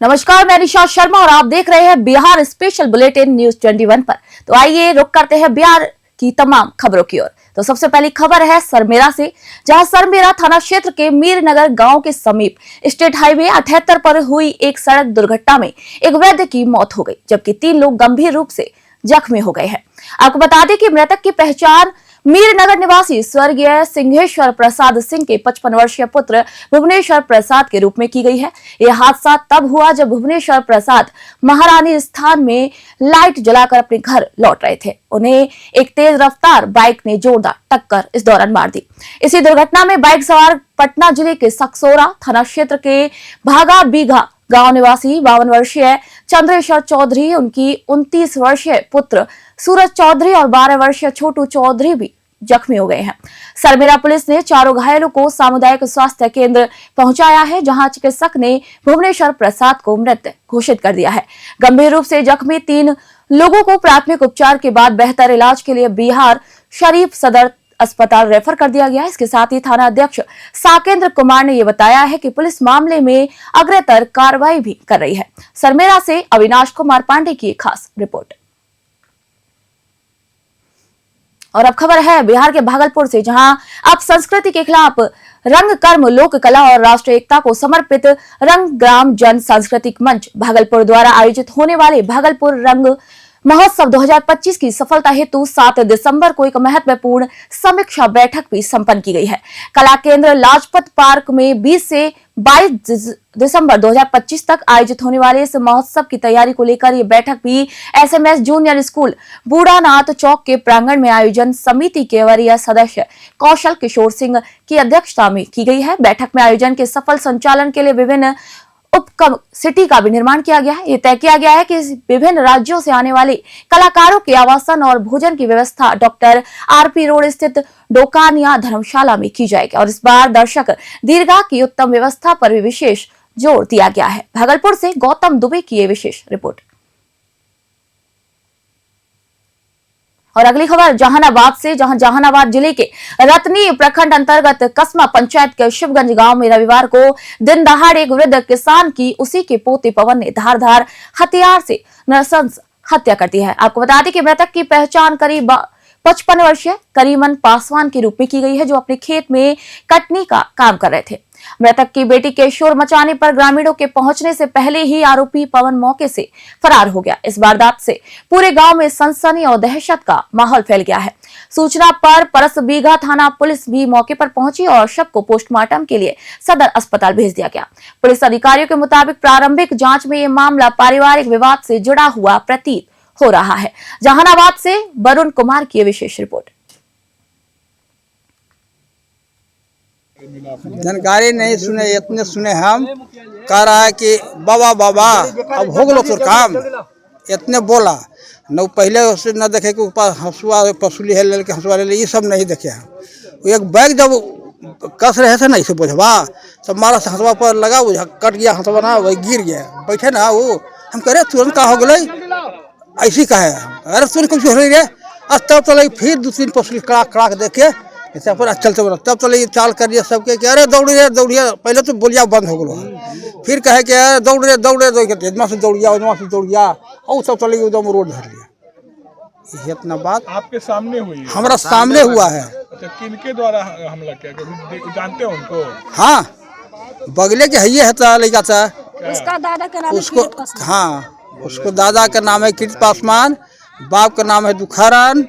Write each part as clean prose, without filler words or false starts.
नमस्कार, मैं निशा शर्मा और आप देख रहे हैं बिहार स्पेशल बुलेटिन न्यूज 21 पर। तो आइए रुक करते हैं बिहार की तमाम खबरों की ओर। तो सबसे पहली खबर है सरमेरा से, जहां सरमेरा थाना क्षेत्र के मीरनगर गांव के समीप स्टेट हाईवे 78 पर हुई एक सड़क दुर्घटना में एक वृद्ध की मौत हो गई, जबकि 3 लोग गंभीर रूप से जख्मी हो गए हैं। आपको बता दें कि मृतक की पहचान मीरनगर निवासी स्वर्गीय सिंहेश्वर प्रसाद सिंह के 55 वर्षीय पुत्र भुवनेश्वर प्रसाद के रूप में की गई है। यह हादसा तब हुआ जब भुवनेश्वर प्रसाद महारानी स्थान में लाइट जलाकर अपने घर लौट रहे थे। उन्हें एक तेज रफ्तार बाइक ने जोरदार टक्कर इस दौरान मार दी। इसी दुर्घटना में बाइक सवार पटना जिले के सकसोरा थाना क्षेत्र के भागा बीघा गांव निवासी 52 वर्षीय चंद्रेश्वर चौधरी, उनकी 29 वर्षीय पुत्र सूरज चौधरी और 12 वर्षीय छोटू चौधरी भी जख्मी हो गए हैं। सरमेरा पुलिस ने चारों घायलों को सामुदायिक स्वास्थ्य केंद्र पहुंचाया है, जहां चिकित्सक ने भुवनेश्वर प्रसाद को मृत घोषित कर दिया है। गंभीर रूप से जख्मी 3 लोगों को प्राथमिक उपचार के बाद बेहतर इलाज के लिए बिहार शरीफ सदर अस्पताल रेफर कर दिया गया। इसके साथ ही थाना अध्यक्ष साकेंद्र कुमार ने यह बताया है कि पुलिस मामले में अग्रतर कार्रवाई भी कर रही है। सरमेरा से अविनाश कुमार पांडे की एक खास रिपोर्ट। और अब खबर है बिहार के भागलपुर से, जहां अब संस्कृति के खिलाफ रंग कर्म, लोक कला और राष्ट्रीय एकता को समर्पित रंग ग्राम जन सांस्कृतिक मंच भागलपुर द्वारा आयोजित होने वाले भागलपुर रंग महोत्सव 2025 की सफलता हेतु 7 दिसंबर को एक महत्वपूर्ण समीक्षा बैठक भी संपन्न की गई है। कला केंद्र लाजपत पार्क में 20 से 22 दिसंबर 2025 तक आयोजित होने वाले इस महोत्सव की तैयारी को लेकर ये बैठक भी SMS जूनियर स्कूल बूढ़ानाथ चौक के प्रांगण में आयोजन समिति के वरीय सदस्य कौशल किशोर सिंह की अध्यक्षता में की गई है। बैठक में आयोजन के सफल संचालन के लिए विभिन्न उपक्रम सिटी का भी निर्माण किया गया है। ये तय किया गया है कि विभिन्न राज्यों से आने वाले कलाकारों के आवासन और भोजन की व्यवस्था डॉक्टर RP रोड स्थित डोकानिया धर्मशाला में की जाएगी। और इस बार दर्शक दीर्घा की उत्तम व्यवस्था पर भी विशेष जोर दिया गया है। भागलपुर से गौतम दुबे की ये विशेष रिपोर्ट। और अगली खबर जहानाबाद से, जहां जहानाबाद जिले के रतनी प्रखंड अंतर्गत कसमा पंचायत के शिवगंज गांव में रविवार को दिन दहाड़ एक वृद्ध किसान की उसी के पोते पवन ने धारदार हथियार से नरसंस हत्या कर दी है। आपको बता दें कि मृतक की पहचान करीब 55 वर्षीय करीमन पासवान के रूप में की गई है, जो अपने खेत में कटनी का काम कर रहे थे। मृतक की बेटी के शोर मचाने पर ग्रामीणों के पहुंचने से पहले ही आरोपी पवन मौके से फरार हो गया। इस वारदात से पूरे गांव में सनसनी और दहशत का माहौल फैल गया है। सूचना पर परसबीघा थाना पुलिस भी मौके पर पहुंची और शव को पोस्टमार्टम के लिए सदर अस्पताल भेज दिया गया। पुलिस अधिकारियों के मुताबिक प्रारंभिक जांच में यह मामला पारिवारिक विवाद से जुड़ा हुआ प्रतीत हो रहा है। जहानाबाद से वरुण कुमार की विशेष रिपोर्ट। जानकारी नहीं सुने, इतने सुने हम कह रहा है कि बाबा बाबा अब हो गलो तो काम, इतने बोला न। पहले उससे न देखे कि ऊपर हंसुआ पसुली है लड़के हंसुआ ले, ये सब नहीं देखे हम। एक बैग जब कस रहे थे ना इसे बोझवा, तब मारा हंसुआ पर लगा, वो कट गया हंसुआ ना, वही गिर गया। बैठे ना वो, हम कह रहे तुरंत का हो गए, ऐसी कहे अरे तुरंत कुछ हो रही है। तब चले फिर 2-3 पसुली कड़ाक कड़ाक देखे चलते बोला, तब चले ये चाल कर दिया सबके कि अरे दौड़िए दौड़िए। पहले तो बोलिया बंद हो गलो, फिर कहे कि अरे दौड़िए दौड़िए इतना से दौड़िया उतना से दौड़िया, और सब चले एकदम रोड धर लिया। इतना बात आपके सामने हुई है? हमारा सामने हुआ है। अच्छा, किनके द्वारा हमला किया, जानते हो उनको? हाँ, बगले के है था लड़का था, उसका दादा का नाम उसको, हाँ उसको दादा का नाम है कीर्ति पासवान, बाप का नाम है दुखारान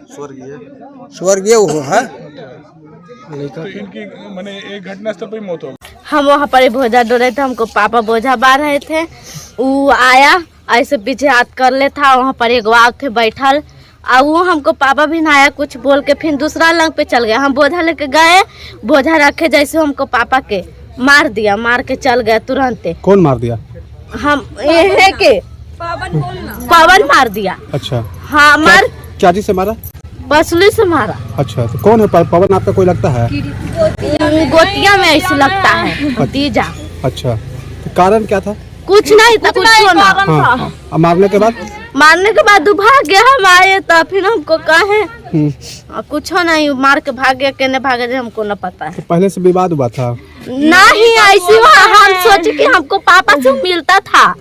स्वर्गीय वो है। तो इनकी मैंने एक घटना स्थल पर मौत हो गई। हम वहाँ पर बोझा डोरे थे, हमको पापा बोझा बांध रहे थे। वो आया ऐसे पीछे हाथ कर ले था, वहाँ पर एक वाव थे बैठल, और वो हमको पापा भी ना आया कुछ बोल के, फिर दूसरा लंग पे चल गया। हम बोझा लेके गए, बोझा रखे जैसे हमको पापा के मार दिया, मार के चल गया तुरंत। कौन मार दिया? हम ये के पवन मार दिया। अच्छा, हाँ मार। क्या चीज से मारा? पसली से मारा। अच्छा, तो कौन है पवन? आपका कोई लगता है? गोतिया में ऐसे लगता है, भतीजा। अच्छा, तो कारण क्या था? कुछ नहीं था, कुछ ना। हाँ, मारने के बाद भाग गया। हम आए तो फिर हमको कहे कुछ नहीं, मार के भाग गया, कहने भागे हमको न पता है। तो पहले से विवाद हुआ था? नहीं ऐसी हम सोचे कि हमको पापा से मिलता था,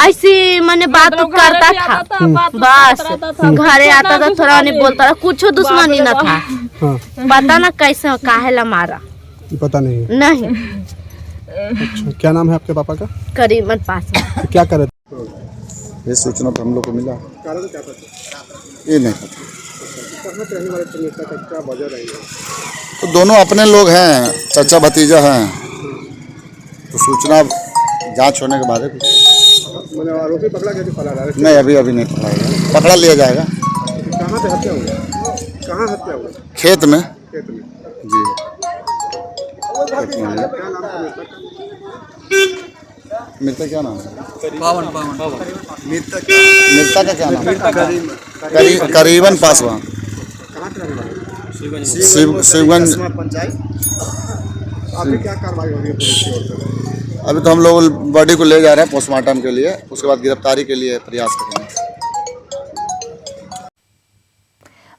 ऐसी मैंने बात करता था, बस घरे आता था, थोड़ा नहीं बोलता था, कुछ दुश्मनी न था। हाँ, पता ना कैसे काहेला मारा, पता नहीं। नहीं अच्छा, क्या नाम है आपके पापा का? करीबन 5 साल। क्या कर रहे थे? ये सूचना तो हम लोग को मिला, कारण क्या था? ये नहीं पता। कहाँ के रहने वाले थे, नेता का क्या वजह रही है? तो दोनों अपने लोग हैं, चाचा भतीजा हैं, तो सूचना जांच होने के बाद है कुछ। मैंने आरोपी पकड़ा गया फरार है? नहीं, अभी नहीं पकड़ा गया, पकड़ा लिया जाएगा। कहाँ पे हत्या हुई? कहाँ हत्या हुई? खेत में खेत में। जी, खेत में है। क्या नाम है नेता का? मृतक क्या नाम है? मृतक का क्या नाम है? करीबन पासवान, कहाँ के रहने वाले? शिवगंज। आगे क्या कार्रवाई हो रही है पुलिस की ओर से? अभी तो हम लोग बॉडी को ले जा रहे हैं पोस्टमार्टम के लिए, उसके बाद गिरफ्तारी के लिए प्रयास करेंगे।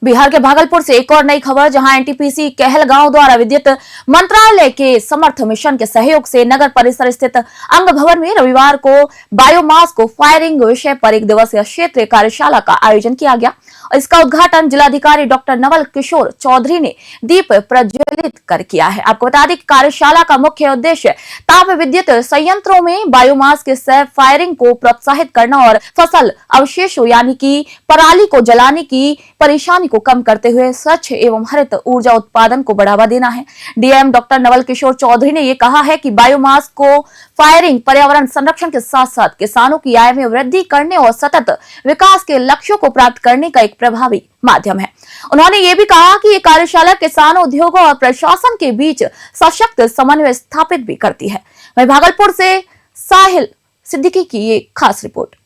बिहार के भागलपुर से एक और नई खबर, जहां एनटीपीसी कहलगांव द्वारा विद्युत मंत्रालय के समर्थ मिशन के सहयोग से नगर परिसर स्थित अंग भवन में रविवार को बायोमास को फायरिंग विषय पर एक दिवसीय क्षेत्रीय कार्यशाला का आयोजन किया गया। इसका उद्घाटन जिलाधिकारी डॉक्टर नवल किशोर चौधरी ने दीप प्रज्वलित कर किया है। आपको बता दें कि कार्यशाला का मुख्य उद्देश्य ताप विद्युत संयंत्रों में बायोमास के सेल्फ फायरिंग को प्रोत्साहित करना और फसल अवशेषों यानी कि पराली को जलाने की परेशानी को कम करते हुए स्वच्छ एवं हरित ऊर्जा उत्पादन को बढ़ावा देना है। डीएम डॉक्टर नवल किशोर चौधरी ने यह कहा है कि बायोमास को फायरिंग पर्यावरण संरक्षण के साथ साथ किसानों की आय में वृद्धि करने और सतत विकास के लक्ष्यों को प्राप्त करने का एक प्रभावी माध्यम है। उन्होंने ये भी कहा कि ये कार्यशाला किसानों, उद्योगों और प्रशासन के बीच सशक्त समन्वय स्थापित भी करती है। वहीं भागलपुर से साहिल सिद्दीकी की ये खास रिपोर्ट।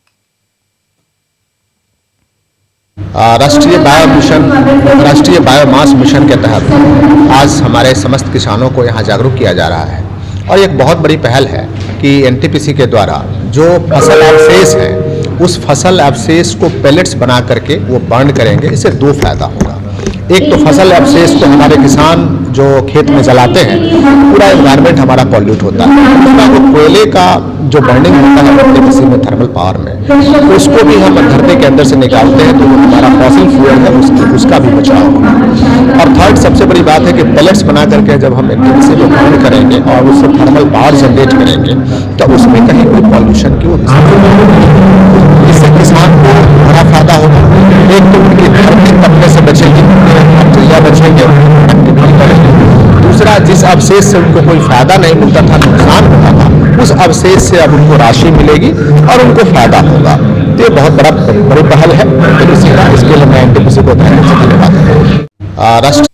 राष्ट्रीय बायोमास मिशन के तहत आज हमारे समस्त किसानों को यहाँ जागरूक किया जा रहा है और एक बहुत बड़ी पहल है कि एनटीपीसी के द्वारा जो फसल अवशेष है उस फसल अवशेष को पेलेट्स बना करके वो बर्न करेंगे। इससे 2 फायदा होगा। एक तो फसल अवशेष को हमारे किसान जो खेत में जलाते हैं, पूरा एनवायरनमेंट हमारा पॉल्यूट होता है। दूसरा जो कोयले का जो बर्निंग होता है एनटीपीसी में थर्मल पावर में, तो उसको भी हम धरती के अंदर से निकालते हैं, तो हमारा फॉसिल फ्यूल है उसका भी बचाव होगा। और थर्ड सबसे बड़ी बात है कि पेलेट्स बना करके जब हम एनटीपीसी में बर्न करेंगे और उससे थर्मल पावर जनरेट करेंगे तो उसमें कहीं कोई पॉल्यूशन की वो इससे किसान को बड़ा फायदा होगा। एक तो उनकी धरती तपने से बचेगी, बैक्टीरिया बचेंगे, दूसरा जिस अवशेष से उनको कोई फायदा नहीं मिलता था, नुकसान होता था, उस अवशेष से अब उनको राशि मिलेगी और उनको फायदा होगा। तो ये बहुत बड़ी पहल है इसके लिए मैं एनटीपीसी को धन्यवाद।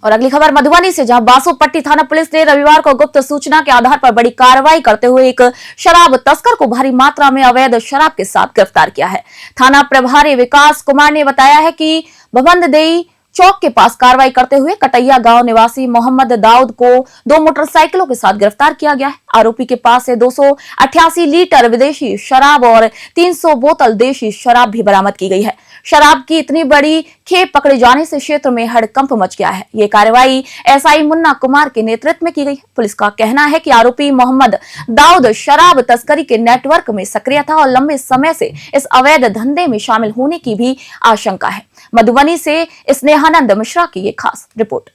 और अगली खबर मधुबनी से, जहां बासोपट्टी थाना पुलिस ने रविवार को गुप्त सूचना के आधार पर बड़ी कार्रवाई करते हुए एक शराब तस्कर को भारी मात्रा में अवैध शराब के साथ गिरफ्तार किया है। थाना प्रभारी विकास कुमार ने बताया है कि भवंददेई चौक के पास कार्रवाई करते हुए कटैया गांव निवासी मोहम्मद दाऊद को 2 मोटरसाइकिलों के साथ गिरफ्तार किया गया है। आरोपी के पास से 288 लीटर विदेशी शराब और 300 बोतल देशी शराब भी बरामद की गई है। शराब की इतनी बड़ी खेप पकड़े जाने से क्षेत्र में हड़कंप मच गया है। ये कार्रवाई एसआई मुन्ना कुमार के नेतृत्व में की गई है। पुलिस का कहना है कि आरोपी मोहम्मद दाऊद शराब तस्करी के नेटवर्क में सक्रिय था और लंबे समय से इस अवैध धंधे में शामिल होने की भी आशंका है। मधुबनी से स्नेहानंद मिश्रा की ये खास रिपोर्ट।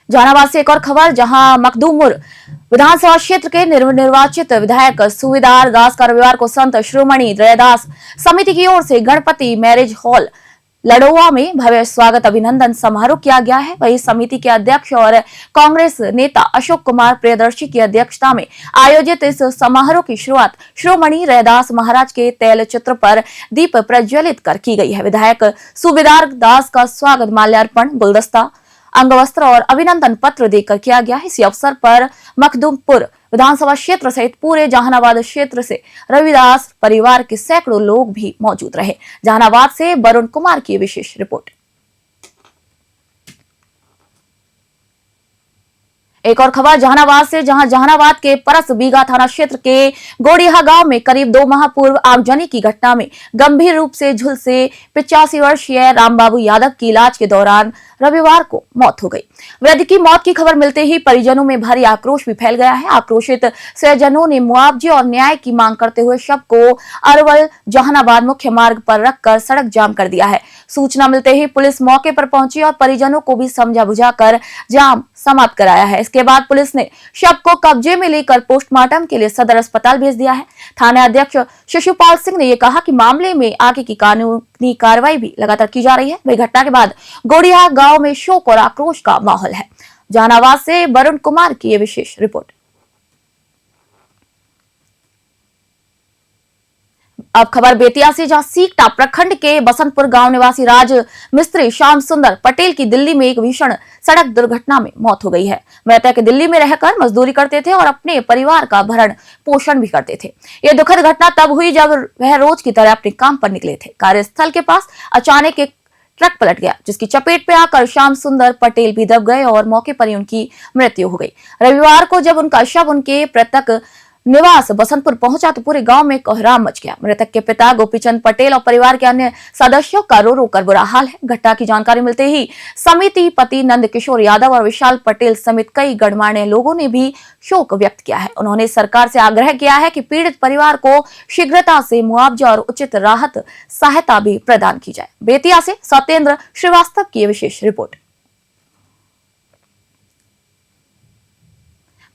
जहानाबाद से एक और खबर, जहां मखदूमपुर विधानसभा क्षेत्र के निर्वाचित विधायक सुबेदार दास का रविवार को संत शिरोमणि रैदास समिति की ओर से गणपति मैरिज हॉल लड़ोवा में भव्य स्वागत अभिनंदन समारोह किया गया है। वही समिति के अध्यक्ष और कांग्रेस नेता अशोक कुमार प्रियदर्शी की अध्यक्षता में आयोजित इस समारोह की शुरुआत शिरोमणि रैदास महाराज के तैल चित्र पर दीप प्रज्वलित कर की गई है। विधायक सुबेदार दास का स्वागत माल्यार्पण, गुलदस्ता, अंगवस्त्र और अभिनंदन पत्र देकर किया गया है। इसी अवसर पर मखदूमपुर विधानसभा क्षेत्र सहित पूरे जहानाबाद क्षेत्र से रविदास परिवार के सैकड़ों लोग भी मौजूद रहे। जहानाबाद से वरुण कुमार की विशेष रिपोर्ट। एक और खबर जहानाबाद से, जहां जहानाबाद के परस बीघा थाना क्षेत्र के गोड़िया गांव में करीब 2 माह पूर्व आगजनी की घटना में गंभीर रूप से झुलसे 85 वर्षीय रामबाबू यादव की इलाज के दौरान रविवार को मौत हो गई। वृद्ध की मौत की खबर मिलते ही परिजनों में भारी आक्रोश भी फैल गया है। आक्रोशित स्वजनों ने मुआवजे और न्याय की मांग करते हुए शव को अरवल जहानाबाद मुख्य मार्ग पर रखकर सड़क जाम कर दिया है। सूचना मिलते ही पुलिस मौके पर पहुंची और परिजनों को भी समझा बुझाकर जाम समाप्त कराया है। इसके बाद पुलिस ने शव को कब्जे में लेकर पोस्टमार्टम के लिए सदर अस्पताल भेज दिया है। थाना अध्यक्ष शिशुपाल सिंह ने यह कहा कि मामले में आगे की कानूनी कार्रवाई भी लगातार की जा रही है। वही घटना के बाद गोड़िया गांव में शोक और आक्रोश का माहौल है। जहानाबाद से वरुण कुमार की यह विशेष रिपोर्ट। अब खबर बेतिया से, जहां सीकटा प्रखंड के बसंतपुर गांव निवासी राज मिस्त्री श्याम सुंदर पटेल की दिल्ली में एक भीषण सड़क दुर्घटना में मौत हो गई है। मृतक दिल्ली में रहकर मजदूरी करते थे और अपने परिवार का भरण पोषण भी करते थे। यह दुखद घटना तब हुई जब वह रोज की तरह अपने काम पर निकले थे। कार्यस्थल के पास अचानक एक ट्रक पलट गया, जिसकी चपेट में आकर श्याम सुंदर पटेल भी दब गए और मौके पर ही उनकी मृत्यु हो गई। रविवार को जब उनका शव उनके मृतक निवास बसंतपुर पहुंचा तो पूरे गांव में कोहराम मच गया। मृतक के पिता गोपीचंद पटेल और परिवार के अन्य सदस्यों का रो रो कर बुरा हाल है। घटना की जानकारी मिलते ही समिति पति नंद किशोर यादव और विशाल पटेल समेत कई गणमान्य लोगों ने भी शोक व्यक्त किया है। उन्होंने सरकार से आग्रह किया है कि पीड़ित परिवार को शीघ्रता से मुआवजा और उचित राहत सहायता भी प्रदान की जाए। बेतिया से सत्येंद्र श्रीवास्तव की विशेष रिपोर्ट।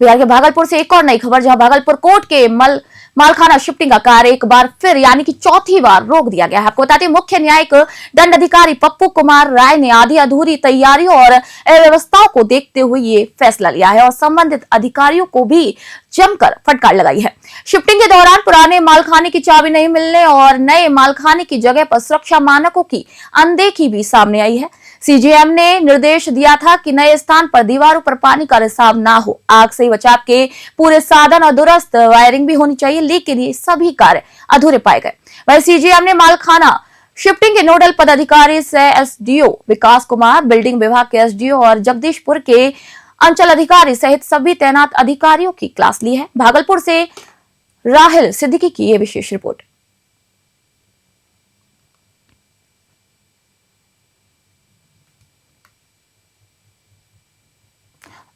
बिहार के भागलपुर से एक और नई खबर, जहां भागलपुर कोर्ट के मालखाना शिफ्टिंग का कार्य एक बार फिर यानी कि चौथी बार रोक दिया गया है। आपको बताते हैं, मुख्य न्यायिक दंड अधिकारी पप्पू कुमार राय ने आधी अधूरी तैयारियों और अव्यवस्थाओं को देखते हुए ये फैसला लिया है और संबंधित अधिकारियों को भी जमकर फटकार लगाई है। शिफ्टिंग के दौरान पुराने मालखाने की चाबी नहीं मिलने और नए मालखाने की जगह पर सुरक्षा मानकों की अनदेखी भी सामने आई है। सीजेएम ने निर्देश दिया था कि नए स्थान पर दीवारों पर पानी का रिसाव ना हो, आग से बचाव के पूरे साधन और दुरुस्त वायरिंग भी होनी चाहिए, लेकिन ये सभी कार्य अधूरे पाए गए। वही सीजेएम ने मालखाना शिफ्टिंग के नोडल पदाधिकारी से एसडीओ विकास कुमार, बिल्डिंग विभाग के एसडीओ और जगदीशपुर के अंचल अधिकारी सहित सभी तैनात अधिकारियों की क्लास ली है। भागलपुर से राहिल सिद्दीकी की यह विशेष रिपोर्ट।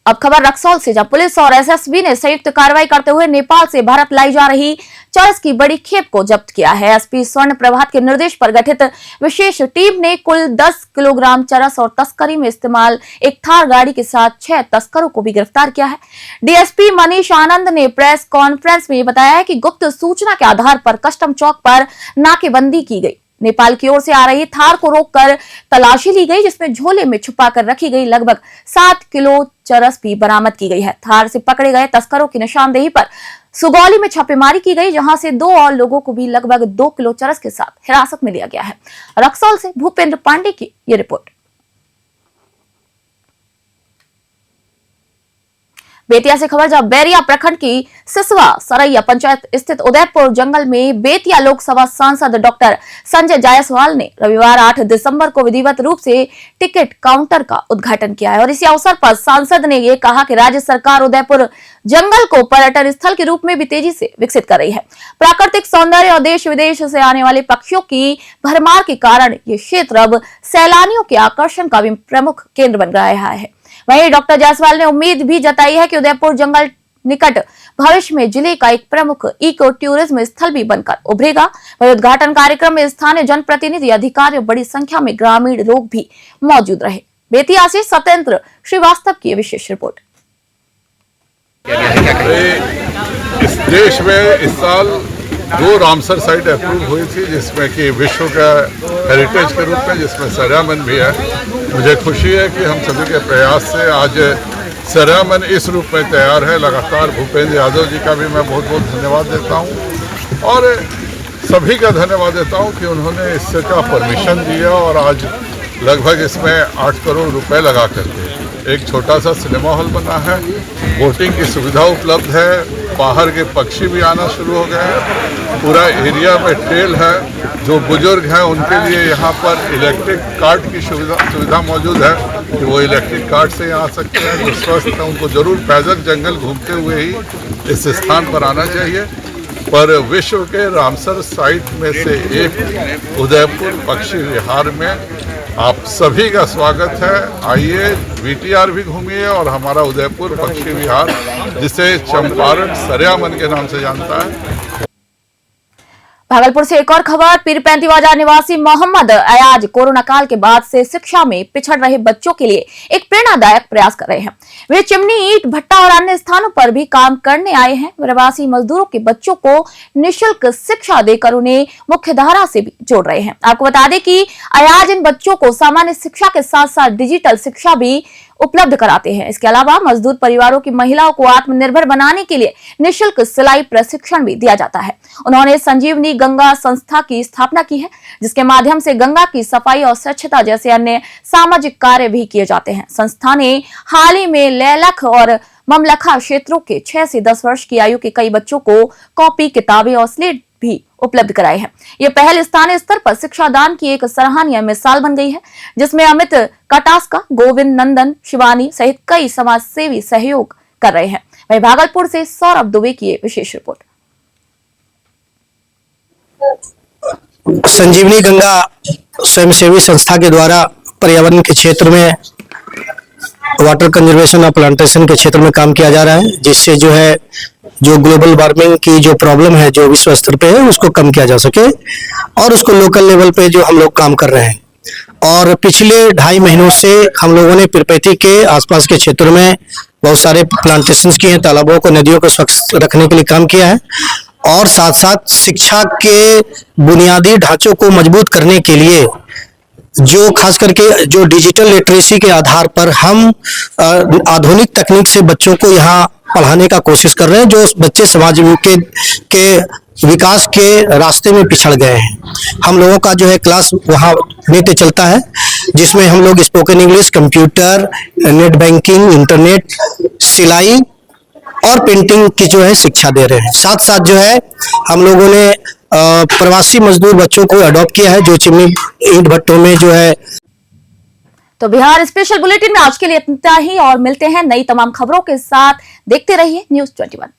अब खबर रक्सौल से, जहां पुलिस और एसएसबी ने संयुक्त कार्रवाई करते हुए नेपाल से भारत लाई जा रही चरस की बड़ी खेप को जब्त किया है। एसपी स्वर्ण प्रभात के निर्देश पर गठित विशेष टीम ने कुल 10 किलोग्राम चरस और तस्करी में इस्तेमाल एक थार गाड़ी के साथ 6 तस्करों को भी गिरफ्तार किया है। डीएसपी मनीष आनंद ने प्रेस कॉन्फ्रेंस में बताया है कि गुप्त सूचना के आधार पर कस्टम चौक पर नाकेबंदी की गई। नेपाल की ओर से आ रही थार को रोककर तलाशी ली गई, जिसमें झोले में छुपा कर रखी गई लगभग 7 किलो चरस भी बरामद की गई है। थार से पकड़े गए तस्करों की निशानदेही पर सुगौली में छापेमारी की गई, जहां से 2 और लोगों को भी लगभग 2 किलो चरस के साथ हिरासत में लिया गया है। रक्सौल से भूपेंद्र पांडे की ये रिपोर्ट। बेतिया से खबर, जब बैरिया प्रखंड की सिसवा सरैया पंचायत स्थित उदयपुर जंगल में बेतिया लोकसभा सांसद डॉक्टर संजय जायसवाल ने रविवार 8 दिसंबर को विधिवत रूप से टिकट काउंटर का उद्घाटन किया है और इसी अवसर पर सांसद ने यह कहा कि राज्य सरकार उदयपुर जंगल को पर्यटन स्थल के रूप में भी तेजी से विकसित कर रही है। प्राकृतिक सौंदर्य और देश विदेश से आने वाले पक्षियों की भरमार के कारण ये क्षेत्र अब सैलानियों के आकर्षण का भी प्रमुख केंद्र बन रहा है। वहीं डॉक्टर जायसवाल ने उम्मीद भी जताई है कि उदयपुर जंगल निकट भविष्य में जिले का एक प्रमुख इको टूरिज्म स्थल भी बनकर उभरेगा। वहीं उद्घाटन कार्यक्रम में स्थानीय जनप्रतिनिधि, अधिकारी और बड़ी संख्या में ग्रामीण लोग भी मौजूद रहे। बेतिया से सत्येंद्र श्रीवास्तव की विशेष रिपोर्ट। इस देश में इस साल 2 रामसर साइट अप्रूव हुई थी, जिसमें कि विश्व का हेरिटेज के रूप में, जिसमें सरियामन भी है। मुझे खुशी है कि हम सभी के प्रयास से आज सरियामन इस रूप में तैयार है। लगातार भूपेंद्र यादव जी का भी मैं बहुत बहुत धन्यवाद देता हूं और सभी का धन्यवाद देता हूं कि उन्होंने इसका परमिशन दिया और आज लगभग इसमें 8 करोड़ रुपए लगा करके एक छोटा सा सिनेमा हॉल बना है, बोटिंग की सुविधा उपलब्ध है, बाहर के पक्षी भी आना शुरू हो गए हैं, पूरा एरिया में ट्रेल है। जो बुजुर्ग हैं उनके लिए यहाँ पर इलेक्ट्रिक कार्ट की सुविधा मौजूद है कि वो इलेक्ट्रिक कार्ट से यहाँ आ सकते हैं। जो स्वस्थ हैं उनको जरूर पैदल जंगल घूमते हुए ही इस स्थान पर आना चाहिए। पर विश्व के रामसर साइट में से एक उदयपुर पक्षी विहार में आप सभी का स्वागत है। आइए, VTR भी घूमिए और हमारा उदयपुर पक्षी विहार, जिसे चंपारण सरयामन के नाम से जानता है। भागलपुर से एक और खबर। पीरपैंती बाजार निवासी मोहम्मद अयाज कोरोना काल के बाद से शिक्षा में पिछड़ रहे बच्चों के लिए एक प्रेरणादायक प्रयास कर रहे हैं। वे चिमनी, ईंट भट्टा और अन्य स्थानों पर भी काम करने आए हैं। प्रवासी मजदूरों के बच्चों को निःशुल्क शिक्षा देकर उन्हें मुख्य धारा से भी जोड़ रहे हैं। आपको बता दें कि अयाज इन बच्चों को सामान्य शिक्षा के साथ साथ डिजिटल शिक्षा भी उपलब्ध कराते हैं। इसके अलावा मजदूर परिवारों की महिलाओं को आत्मनिर्भर बनाने के लिए निःशुल्क सिलाई प्रशिक्षण भी दिया जाता है। उन्होंने संजीवनी गंगा संस्था की स्थापना की है, जिसके माध्यम से गंगा की सफाई और स्वच्छता जैसे अन्य सामाजिक कार्य भी किए जाते हैं। संस्था ने हाल ही में लेलख और ममलखा क्षेत्रों के 6 से 10 वर्ष की आयु के कई बच्चों को कॉपी, किताबें और स्लेट भी उपलब्ध कराए हैं। ये पहल स्थानीय स्तर पर शिक्षा दान की एक सराहनीय मिसाल बन गई है, जिसमें अमित कटास्का, गोविंद नंदन, शिवानी सहित कई समाज सेवी सहयोग कर रहे हैं। वहीं भागलपुर से सौरभ दुबे की विशेष रिपोर्ट। संजीवनी गंगा स्वयंसेवी संस्था के द्वारा पर्यावरण के क्षेत्र में वाटर कंजर्वेशन और प्लांटेशन के क्षेत्र में काम किया जा रहा है, जिससे जो ग्लोबल वार्मिंग की जो प्रॉब्लम है, जो विश्व स्तर पे है, उसको कम किया जा सके और उसको लोकल लेवल पे जो हम लोग काम कर रहे हैं। और पिछले 2.5 महीनों से हम लोगों ने पीरपैंती के आसपास के क्षेत्र में बहुत सारे प्लांटेशंस किए हैं, तालाबों को, नदियों को स्वच्छ रखने के लिए काम किया है और साथ साथ शिक्षा के बुनियादी ढांचों को मजबूत करने के लिए जो खास करके जो डिजिटल लिटरेसी के आधार पर हम आधुनिक तकनीक से बच्चों को यहाँ पढ़ाने का कोशिश कर रहे हैं, जो बच्चे समाज के विकास के रास्ते में पिछड़ गए हैं। हम लोगों का क्लास वहाँ नित्य चलता है, जिसमें हम लोग spoken English, computer, net banking, internet, सिलाई और पेंटिंग की शिक्षा दे रहे हैं। साथ साथ हम लोगों ने प्रवासी मजदूर बच्चों को अडॉप्ट किया है, जो चिमनी, ईंट भट्टों में तो बिहार स्पेशल बुलेटिन में आज के लिए इतना ही और मिलते हैं नई तमाम खबरों के साथ। देखते रहिए News 21।